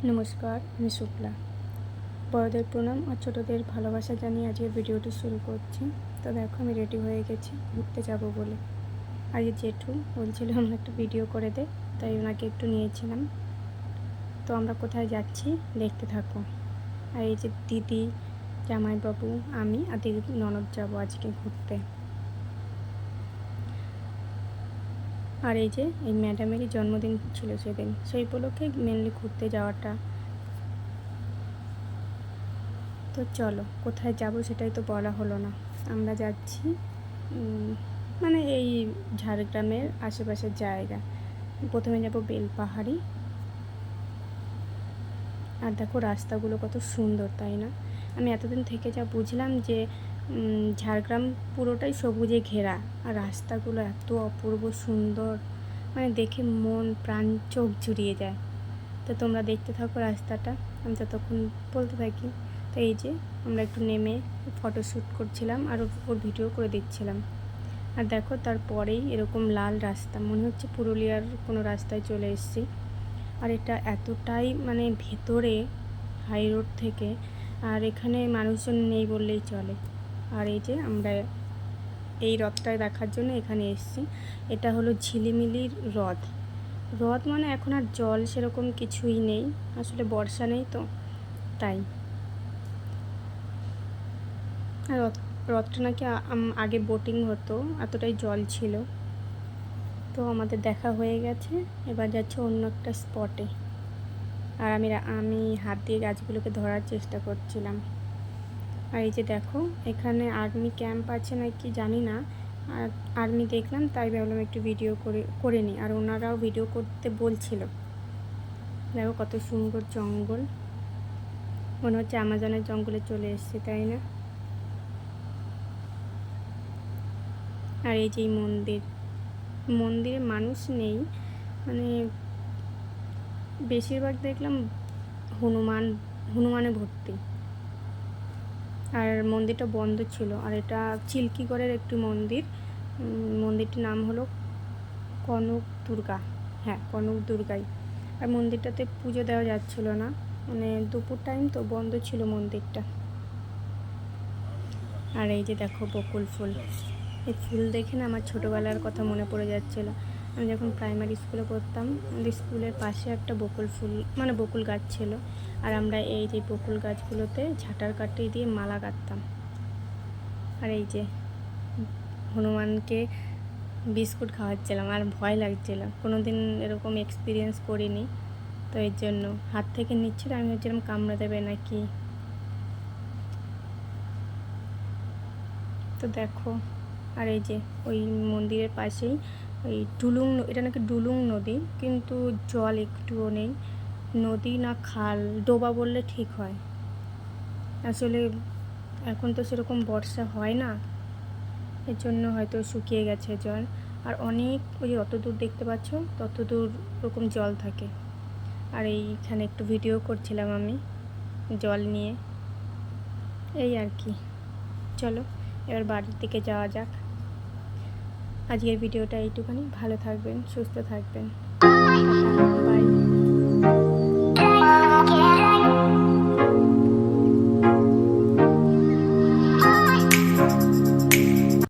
নমস্কার, আমি শুক্লা। বড়দের প্রণাম আর ছোটদের ভালোবাসা জানিয়ে আজকের ভিডিওটি শুরু করছি। তো দেখো, আমি রেডি হয়ে গেছি ঘুরতে যাব বলে। আর এই জেঠু বলছিল আমার একটা ভিডিও করে দে, তাই ওনাকে একটু নিয়েছিলাম। তো আমরা কোথায় যাচ্ছি দেখতে থাকো। আর এই যে দিদি, জামাইবাবু, আমি আর দিদির ননদ যাব আজকে ঘুরতে। আর এই যে এই ম্যাডামেরই জন্মদিন ছিল সেদিন, সেই উপলক্ষে মেনলি ঘুরতে যাওয়াটা। তো চলো, কোথায় যাব সেটাই তো বলা হলো না। আমরা যাচ্ছি মানে এই ঝাড়গ্রামের আশেপাশের জায়গা। প্রথমে যাব বেলপাহাড়ি। আর দেখো রাস্তাগুলো কত সুন্দর, তাই না? আমি এতদিন থেকে যা বুঝলাম যে ঝাড়গ্রাম পুরোটাই সবুজে ঘেরা, আর রাস্তাগুলো এত অপূর্ব সুন্দর, মানে দেখে মন প্রাণ চোখ জুড়িয়ে যায়। তো তোমরা দেখতে থাকো রাস্তাটা, আমি ততক্ষণ বলতে থাকি। তো এই যে আমরা একটু নেমে ফটোশ্যুট করছিলাম আর ওর ভিডিও করে দিচ্ছিলাম। আর দেখো তারপরেই এরকম লাল রাস্তা, মনে হচ্ছে পুরুলিয়ার কোনো রাস্তায় চলে এসেছি। আর এটা এতটাই মানে ভেতরে হাই রোড থেকে, আর এখানে মানুষজন নেই বললেই চলে। আর এই যে আমরা এই হ্রদটায় দেখার জন্য এখানে এসেছি। এটা হলো ঝিলিমিলির হ্রদ। হ্রদ মানে এখন আর জল সেরকম কিছুই নেই, আসলে বর্ষা নেই তো তাই। আর হ্রদটা নাকি আগে বোটিং হতো, এতটাই জল ছিল। তো আমাদের দেখা হয়ে গেছে, এবার যাচ্ছে অন্য একটা স্পটে। আর আমি হাত দিয়ে গাছগুলোকে ধরার চেষ্টা করছিলাম। আর এই যে দেখো, এখানে আর্মি ক্যাম্প আছে নাকি জানি না, আর আর্মি দেখলাম তাই ভাবলাম একটু ভিডিও করে নিই। আর ওনারাও ভিডিও করতে বলছিল। দেখো কত সুন্দর জঙ্গল, মনে হচ্ছে আমাজনের জঙ্গলে চলে এসেছে, তাই না? আর এই যে মন্দিরে মানুষ নেই, মানে বেশিরভাগ দেখলাম হনুমানে ভর্তি। আর মন্দিরটা বন্ধ ছিল। আর এটা চিল্কিগড়ের একটি মন্দির। মন্দিরটির নাম হলো কনক দুর্গা। হ্যাঁ, কনক দুর্গাই। আর মন্দিরটাতে পুজো দেওয়া যাচ্ছিল না, মানে দুপুর টাইম তো বন্ধ ছিল মন্দিরটা। আর এই যে দেখো বকুল ফুল, এই ফুল দেখে না আমার ছোটোবেলার কথা মনে পড়ে যাচ্ছিলো। আমি যখন প্রাইমারি স্কুলে পড়তাম, আমাদের স্কুলের পাশে একটা বকুল গাছ ছিল। আর আমরা এই যে বকুল গাছগুলোতে ঝাঁটার কাঠি দিয়ে মালা গাঁথতাম। আর এই যে হনুমানকে বিস্কুট খাওয়াচ্ছিলাম, আর ভয় লাগছিল, কোনো দিন এরকম এক্সপিরিয়েন্স করিনি। তো এর জন্য হাত থেকে নিচ্ছিল, আমি ভাবছিলাম কামড়ে দেবে নাকি। তো দেখো, আর এই যে ওই মন্দিরের পাশেই ওই এটা নাকি ডুলুং নদী, কিন্তু জল একটুও নেই। নদী না খাল, ডোবা বললে ঠিক হয়। আসলে এখন তো সেরকম বর্ষা হয় না, এর জন্য হয়তো শুকিয়ে গেছে জল। আর অনেক ওই অত দূর দেখতে পাচ্ছ, তত দূর ওরকম জল থাকে। আর এইখানে একটু ভিডিও করছিলাম আমি জল নিয়ে, এই আর কি। চলো এবার বাড়ির দিকে যাওয়া যাক। আজকের ভিডিওটা এইটুখানি। ভালো থাকবেন, সুস্থ থাকবেন, টাটা।